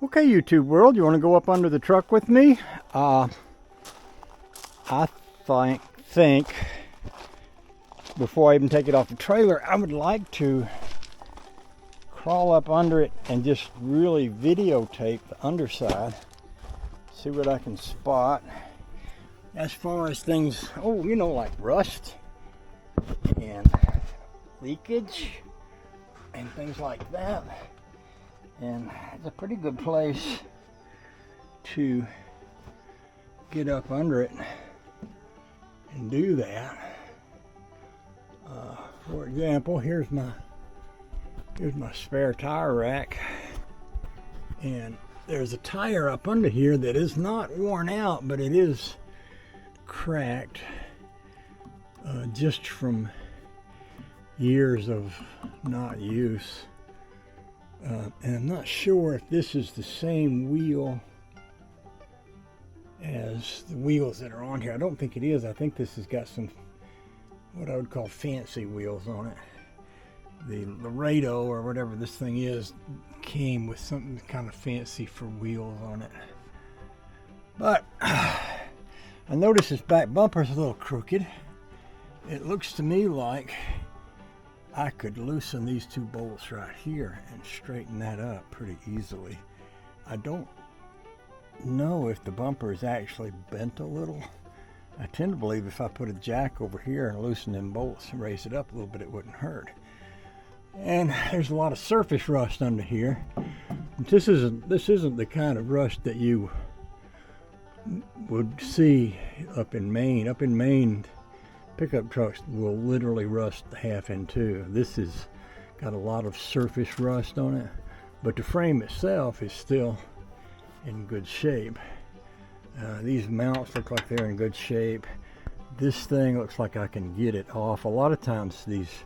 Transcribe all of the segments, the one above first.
Okay, YouTube world, you want to go up under the truck with me? I think before I even take it off the trailer, I would like to crawl up under it and just really videotape the underside. See what I can spot. As far as things, like rust and leakage and things like that. And it's a pretty good place to get up under it and do that. For example, here's my spare tire rack, and there's a tire up under here that is not worn out, but it is cracked just from years of not use. And I'm not sure if this is the same wheel as the wheels that are on here. I don't think it is. I think this has got some, what I would call fancy wheels on it. The Lariat or whatever this thing is came with something kind of fancy for wheels on it. But I notice this back bumper is a little crooked. It looks to me like I could loosen these two bolts right here and straighten that up pretty easily. I don't know if the bumper is actually bent a little. I tend to believe if I put a jack over here and loosen them bolts and raise it up a little bit, it wouldn't hurt. And there's a lot of surface rust under here. This isn't the kind of rust that you would see up in Maine. Up in Maine, pickup trucks will literally rust half in two. This has got a lot of surface rust on it, but the frame itself is still in good shape. These mounts look like they're in good shape. This thing looks like I can get it off. A lot of times these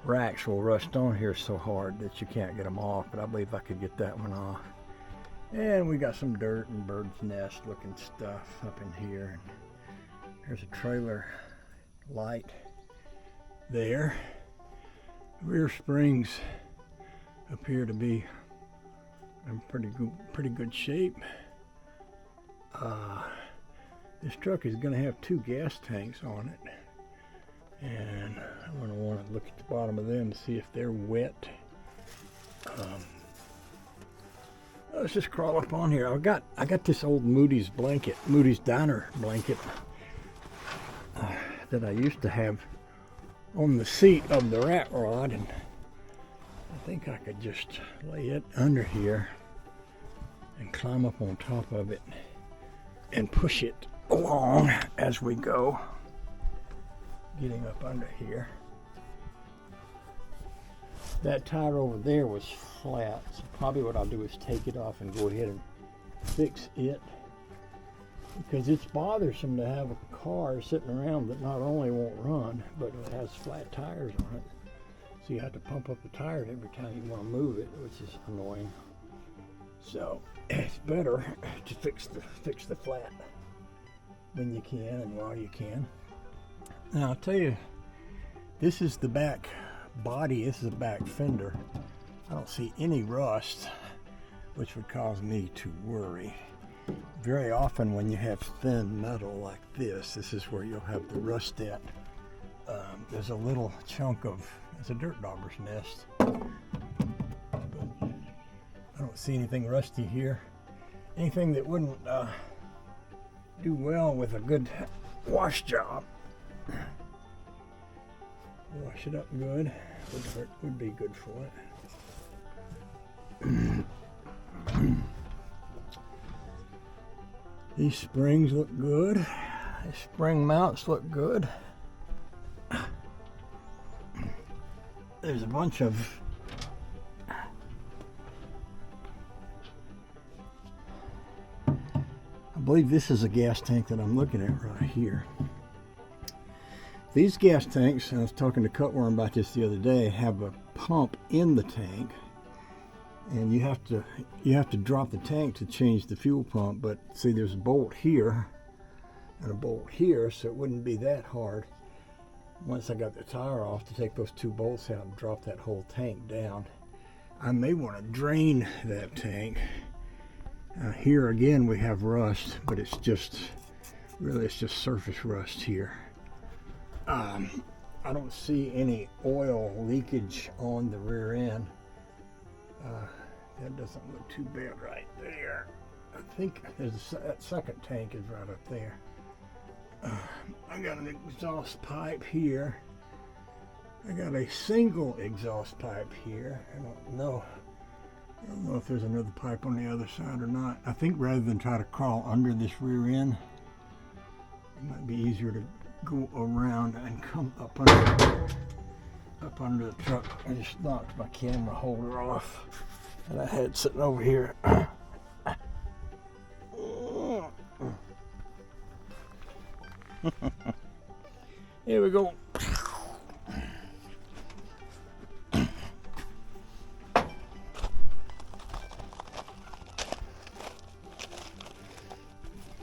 racks will rust on here so hard that you can't get them off, but I believe I could get that one off. And we got some dirt and bird's nest looking stuff up in here. And there's a trailer light there. Rear springs appear to be in pretty good shape. This truck is going to have two gas tanks on it, and I'm going to want to look at the bottom of them to see if they're wet. Let's just crawl up on here. I got this old Moody's Diner blanket that I used to have on the seat of the rat rod, and I think I could just lay it under here and climb up on top of it and push it along as we go, getting up under here. That tire over there was flat, so probably what I'll do is take it off and go ahead and fix it, because it's bothersome to have a car sitting around that not only won't run, but it has flat tires on it. So you have to pump up the tires every time you want to move it, which is annoying. So it's better to fix the flat when you can and while you can. Now I'll tell you, this is the back body, this is a back fender. I don't see any rust, which would cause me to worry. Very often when you have thin metal like this is where you'll have the rust at. There's a little chunk of, it's a dirt dauber's nest. But I don't see anything rusty here. Anything that wouldn't do well with a good wash job. Wash it up good, would be good for it. These springs look good. These spring mounts look good. There's a bunch of I believe this is a gas tank that I'm looking at right here. These gas tanks, I was talking to Cutworm about this the other day, have a pump in the tank, and you have to drop the tank to change the fuel pump. But see, there's a bolt here and a bolt here, so it wouldn't be that hard once I got the tire off to take those two bolts out and drop that whole tank down. I may want to drain that tank Here again we have rust, but it's just surface rust here. I don't see any oil leakage on the rear end. That doesn't look too bad right there. I think that second tank is right up there. I got an exhaust pipe here. I got a single exhaust pipe here. I don't know if there's another pipe on the other side or not. I think rather than try to crawl under this rear end, it might be easier to go around and come up under the truck. I just knocked my camera holder off that I had sitting over here. Here we go.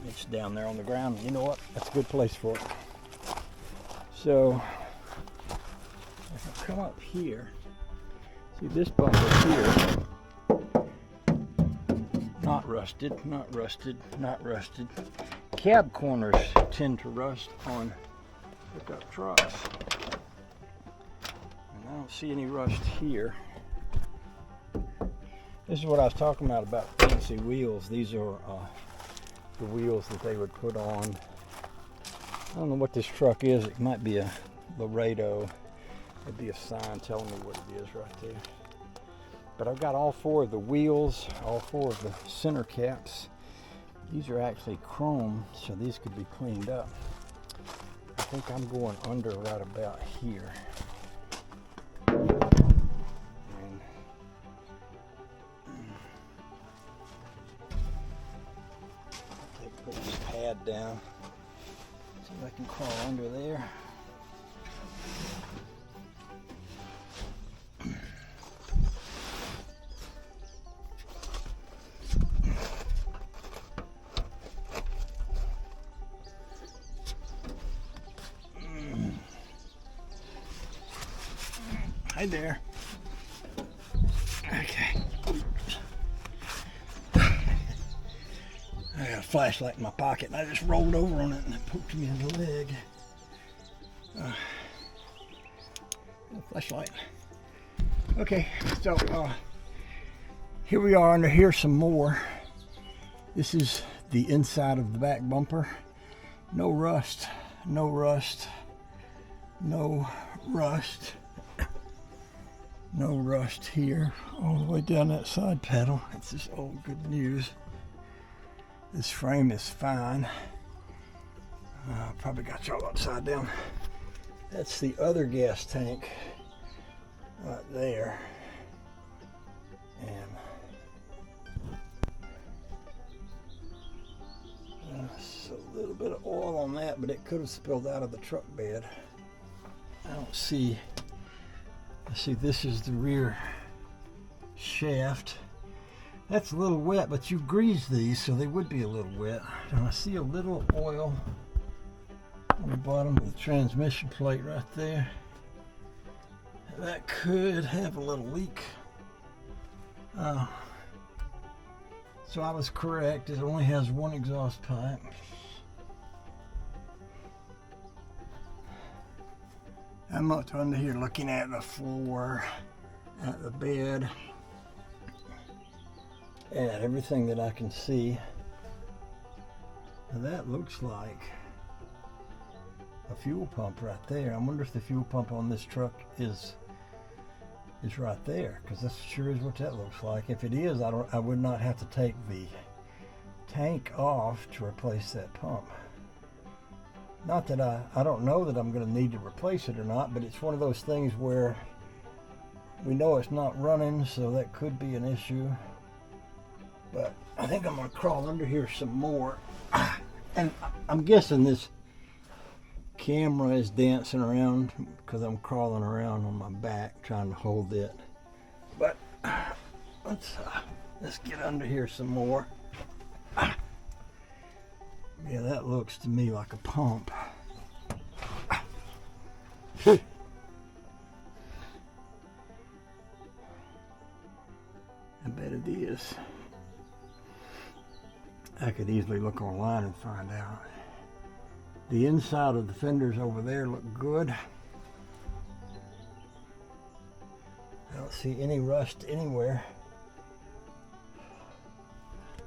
It's down there on the ground. You know what? That's a good place for it. So if I come up here, see this bumper here, not rusted, not rusted, not rusted. Cab corners tend to rust on pickup trucks. And I don't see any rust here. This is what I was talking about fancy wheels. These are the wheels that they would put on. I don't know what this truck is. It might be a Laredo. There'd be a sign telling me what it is right there. But I've got all four of the wheels, all four of the center caps. These are actually chrome, so these could be cleaned up. I think I'm going under right about here. And put this pad down. See if I can crawl under there. Hi there. Okay. I got a flashlight in my pocket and I just rolled over on it and it poked me in the leg. Flashlight. Okay, so here we are under here some more. This is the inside of the back bumper. No rust, no rust, no rust. No rust here, all the way down that side pedal. It's just all good news. This frame is fine. Probably got y'all upside down. That's the other gas tank right there. And just a little bit of oil on that, but it could have spilled out of the truck bed. I don't see. See, this is the rear shaft. That's a little wet, but you've greased these, so they would be a little wet. And I see a little oil on the bottom of the transmission plate right there. That could have a little leak. So I was correct. It only has one exhaust pipe. I'm up under here looking at the floor, at the bed, and at everything that I can see. Now that looks like a fuel pump right there. I wonder if the fuel pump on this truck is right there, because that sure is what that looks like. If it is, I would not have to take the tank off to replace that pump. Not that I don't know that I'm going to need to replace it or not, but it's one of those things where we know it's not running, so that could be an issue. But I think I'm going to crawl under here some more. And I'm guessing this camera is dancing around because I'm crawling around on my back trying to hold it. But let's get under here some more. Yeah, that looks to me like a pump. I bet it is. I could easily look online and find out. The inside of the fenders over there look good. I don't see any rust anywhere.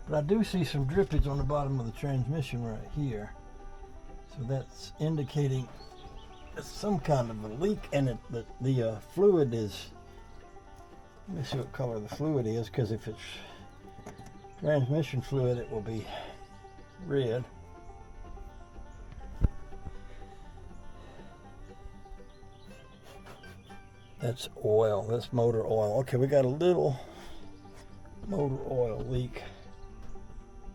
But I do see some drippage on the bottom of the transmission right here. So that's indicating some kind of a leak, and the fluid is, let me see what color the fluid is, because if it's transmission fluid it will be red. That's oil, that's motor oil. Okay, we got a little motor oil leak.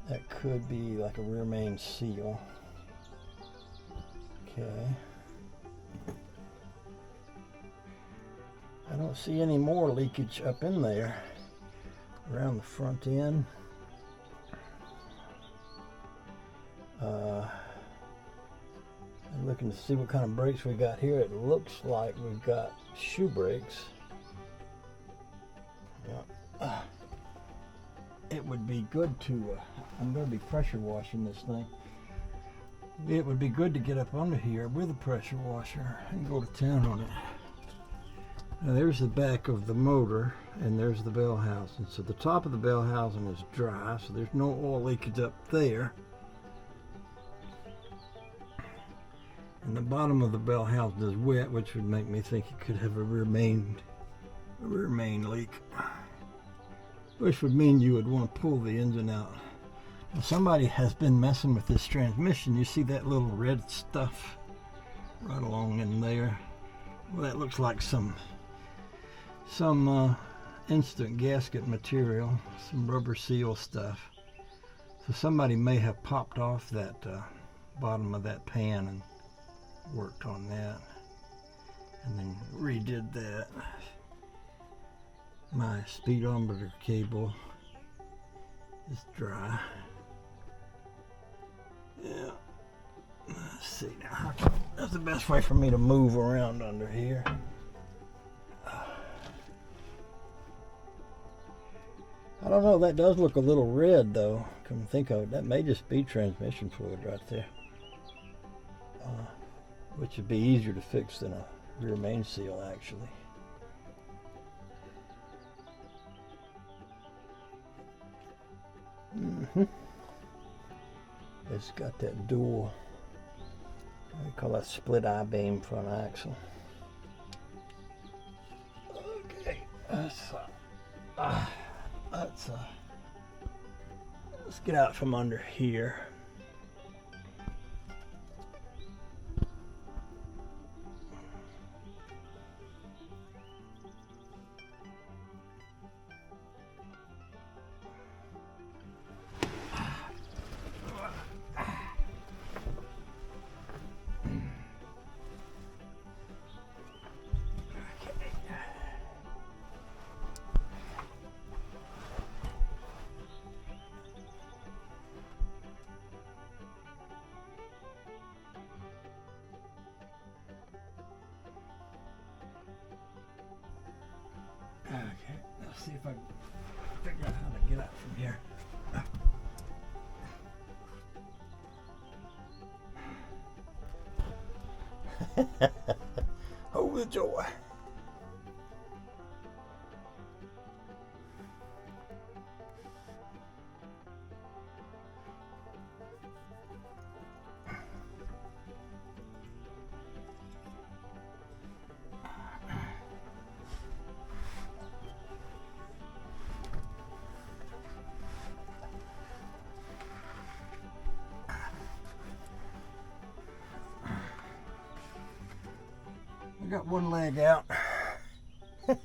That could be like a rear main seal. Okay. I don't see any more leakage up in there around the front end. I'm looking to see what kind of brakes we got here. It looks like we've got shoe brakes. Yeah. It would be good to, I'm going to be pressure washing this thing. It would be good to get up under here with a pressure washer and go to town on it. Now there's the back of the motor, and there's the bell housing. So the top of the bell housing is dry, so there's no oil leakage up there. And the bottom of the bell housing is wet, which would make me think it could have a rear main leak. Which would mean you would want to pull the engine out. Now somebody has been messing with this transmission. You see that little red stuff right along in there? Well, that looks like some instant gasket material, some rubber seal stuff. So somebody may have popped off that bottom of that pan and worked on that, and then redid that. My speedometer cable is dry. Yeah. Let's see now. That's the best way for me to move around under here. I don't know, that does look a little red though. Come to think of it, that may just be transmission fluid right there. Which would be easier to fix than a rear main seal actually. It's got that dual, we call that split I-beam front axle. Okay, let's get out from under here. Okay, let's see if I can figure out how to get out from here. Oh, the joy. I got one leg out. Let's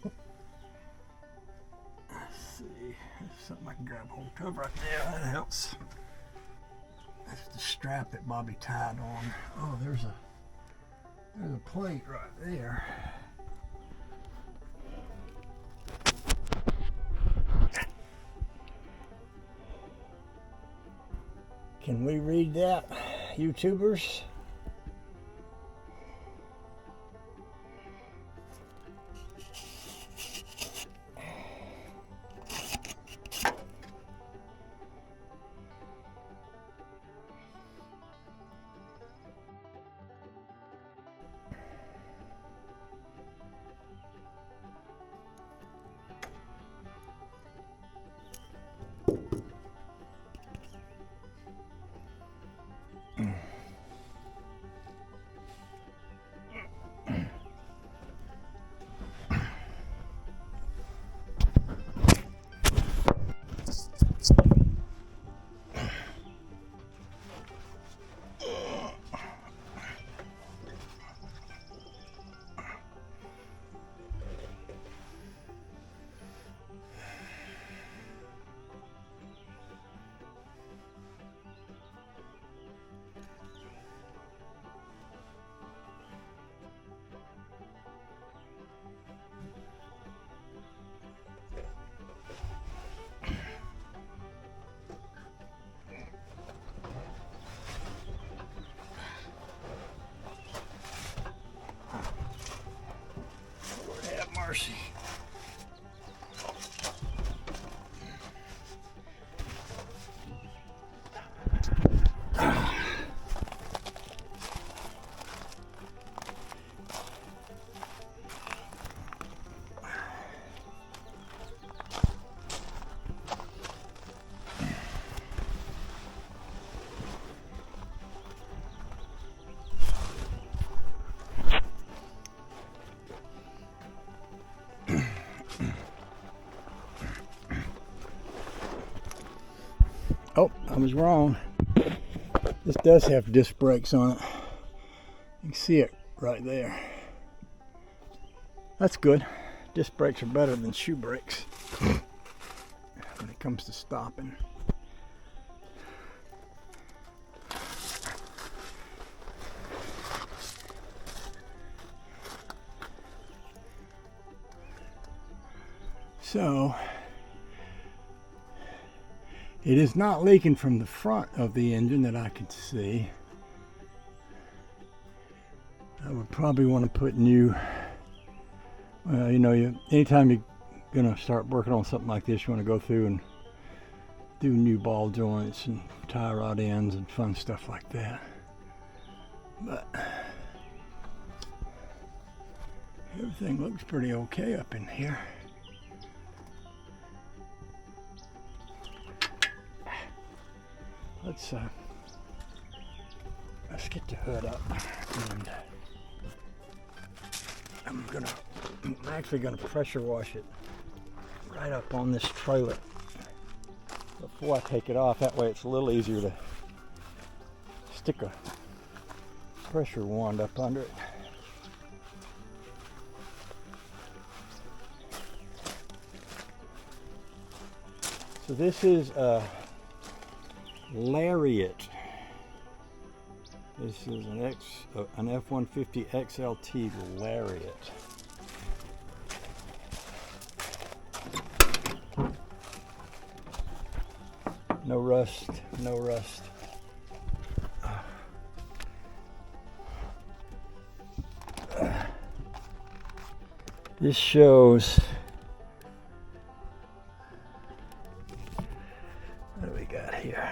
see, there's something I can grab hold of right there. That helps. That's the strap that Bobby tied on. Oh, there's a plate right there. Can we read that, YouTubers? Mercy. Oh, I was wrong. This does have disc brakes on it. You can see it right there. That's good. Disc brakes are better than shoe brakes when it comes to stopping. So, it is not leaking from the front of the engine that I could see. I would probably want to put new, you know, anytime you're going to start working on something like this, you want to go through and do new ball joints and tie rod ends and fun stuff like that. But everything looks pretty okay up in here. Let's get the hood up, and I'm actually gonna pressure wash it right up on this trailer before I take it off. That way it's a little easier to stick a pressure wand up under it. So this is Lariat. This is an F150 XLT Lariat. No rust, no rust. This shows, what do we got here?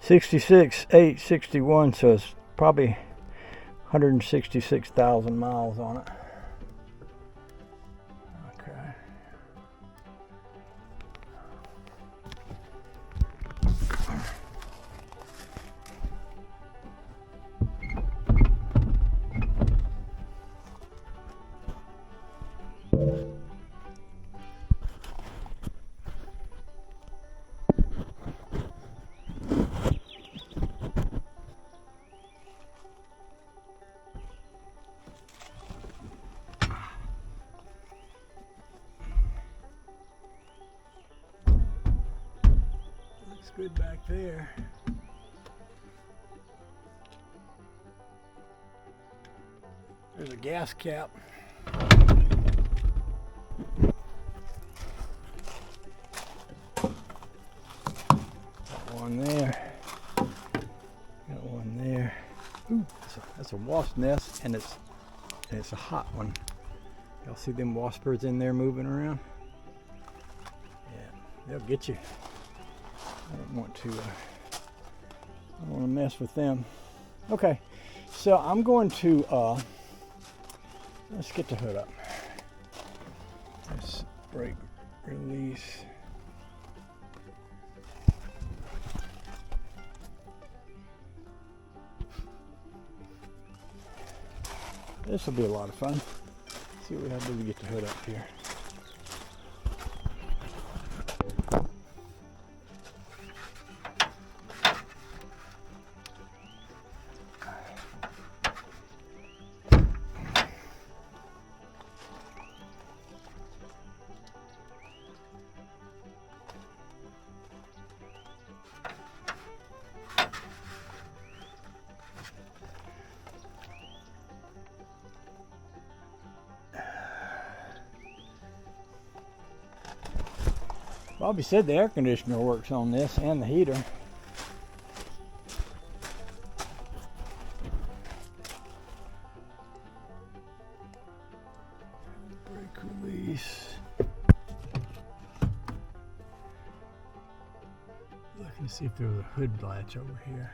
66,861, so it's probably 166,000 miles on it. Okay. Good back there. There's a gas cap. Got one there. Got one there. Ooh, that's a wasp nest, and it's a hot one. Y'all see them wasp birds in there moving around? Yeah, they'll get you. I don't want to mess with them. Okay, so I'm going to let's get the hood up. Let's brake release. This will be a lot of fun. Let's see what we have to do to get the hood up here. Bobby said the air conditioner works on this and the heater. Brake release. Looking to see if there's a hood latch over here.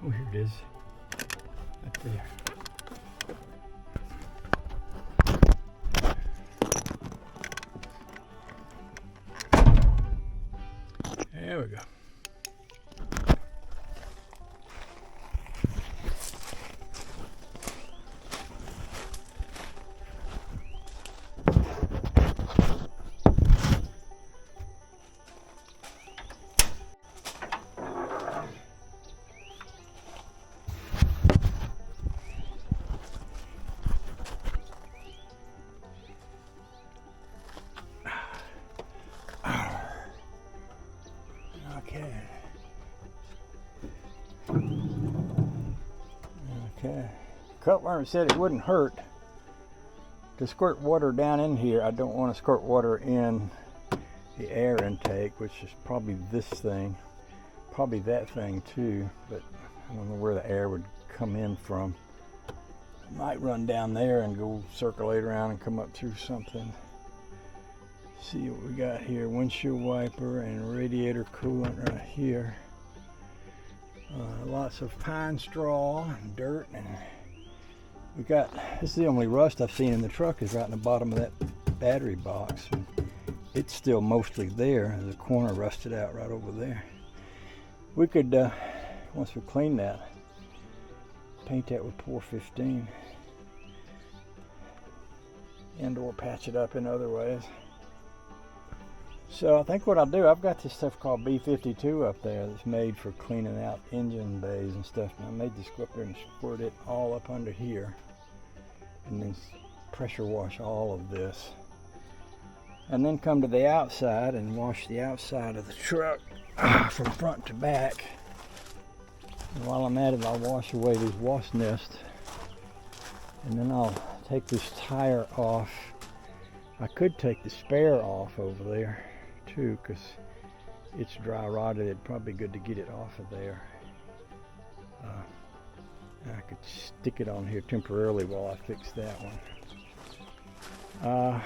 Oh, here it is. Up there. There we go. Okay. Cutworm said it wouldn't hurt to squirt water down in here. I don't want to squirt water in the air intake, which is probably this thing, probably that thing too, but I don't know where the air would come in from. It might run down there and go circulate around and come up through something. See what we got here. Windshield wiper and radiator coolant right here. Lots of pine straw and dirt, and we got, this is the only rust I've seen in the truck, is right in the bottom of that battery box. It's still mostly there. There's a corner rusted out right over there. We could, once we clean that, paint that with F150 and or patch it up in other ways. So I think what I'll do, I've got this stuff called B52 up there that's made for cleaning out engine bays and stuff. And I may just go up there and squirt it all up under here and then pressure wash all of this. And then come to the outside and wash the outside of the truck from front to back. And while I'm at it, I'll wash away these wasp nests. And then I'll take this tire off. I could take the spare off over there too, because it's dry rotted. It'd probably be good to get it off of there. I could stick it on here temporarily while I fix that one.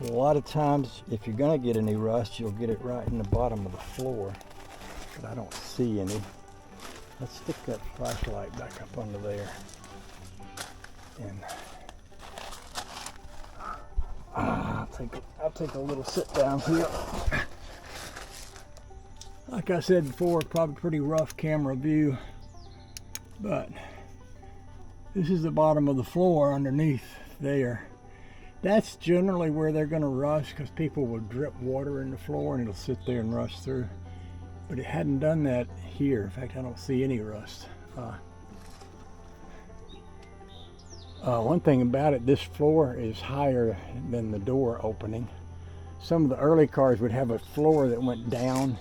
A lot of times, if you're going to get any rust, you'll get it right in the bottom of the floor, but I don't see any. Let's stick that flashlight back up under there. And I'll take a little sit down here. Like I said before, probably pretty rough camera view, but this is the bottom of the floor underneath there. That's generally where they're going to rust, because people will drip water in the floor and it'll sit there and rust through. But it hadn't done that here. In fact, I don't see any rust. One thing about it, this floor is higher than the door opening. Some of the early cars would have a floor that went down,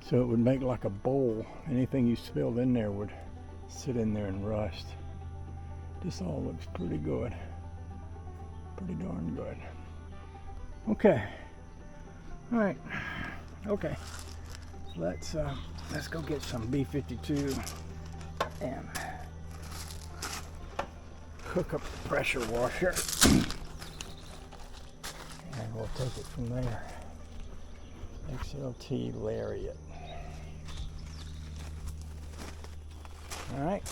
so it would make like a bowl. Anything you spilled in there would sit in there and rust. This all looks pretty good. Pretty darn good. Okay. All right. Okay. Let's go get some B52 and hook up the pressure washer, and we'll take it from there. XLT Lariat. All right.